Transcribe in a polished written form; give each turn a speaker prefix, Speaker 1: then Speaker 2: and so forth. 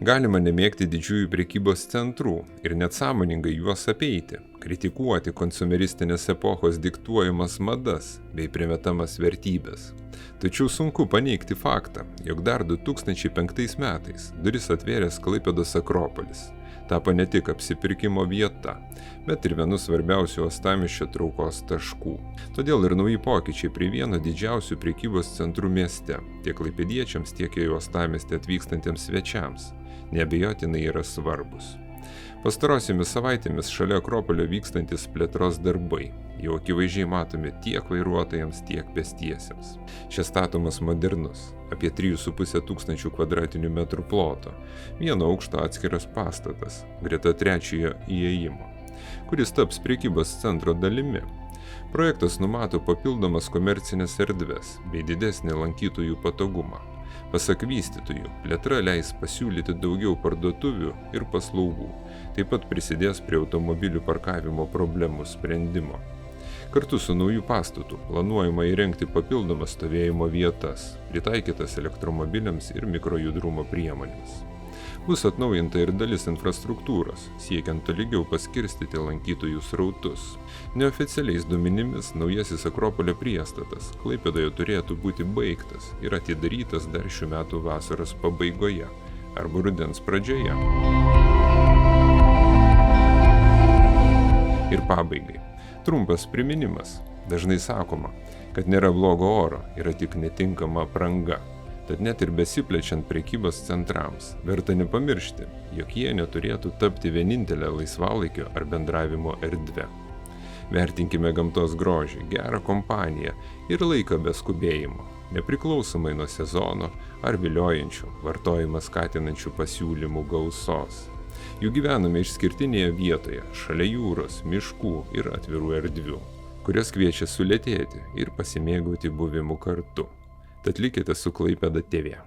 Speaker 1: Galima nemėgti didžiųjų prekybos centrų ir net sąmoningai juos apeiti, kritikuoti konsumeristinės epochos diktuojamas madas bei primetamas vertybės. Tačiau sunku paneigti faktą, jog dar 2005 metais duris atvėręs Klaipėdos Akropolis tapo ne tik apsipirkimo vieta, bet ir vienu svarbiausių uostamiesčio traukos taškų. Todėl ir nauji pokyčiai prie vieno didžiausių prekybos centrų mieste, tiek klaipėdiečiams, tiek į uostamiestį atvykstantiems svečiams, neabejotinai yra svarbus. Pastarosiomis savaitėmis šalia Akropolio vykstantis plėtros darbai jau akivaizdžiai matomi tiek vairuotojams, tiek pėstiesiems. Čia statomas modernus, apie 3,5 tūkstančių kvadratinių metrų ploto, vieno aukšto atskiras pastatas, greta trečiojo įėjimo, kuris taps prekybos centro dalimi. Projektas numato papildomas komercinės erdves bei didesnį lankytojų patogumą. Pasak vystytojų, plėtra leis pasiūlyti daugiau parduotuvių ir paslaugų, taip pat prisidės prie automobilių parkavimo problemų sprendimo. Kartu su naujų pastatu planuojama įrengti papildomas stovėjimo vietas, pritaikytas elektromobiliams ir mikrojudrumo priemonėms. Bus atnaujinta ir dalis infrastruktūros, siekiant tolygiau paskirstyti lankytojų srautus. Neoficialiais duomenimis naujasis Akropolio priestatas Klaipėdoje turėtų būti baigtas ir atidarytas dar šių metų vasaros pabaigoje arba rudens pradžioje. Ir pabaigai. Trumpas priminimas. Dažnai sakoma, kad nėra blogo oro, yra tik netinkama apranga. Tad net ir besiplečiant prekybos centrams, verta nepamiršti, jog jie neturėtų tapti vienintelę laisvalaikio ar bendravimo erdvę. Vertinkime gamtos grožį, gerą kompaniją ir laiką be skubėjimo, nepriklausomai nuo sezono ar viliojančių, vartojimą skatinančių pasiūlymų gausos. Juk gyvename išskirtinėje vietoje, šalia jūros, miškų ir atvirų erdvių, kurios kviečia sulėtėti ir pasimėgauti buvimu kartu. Tad likite su Klaipėda TV.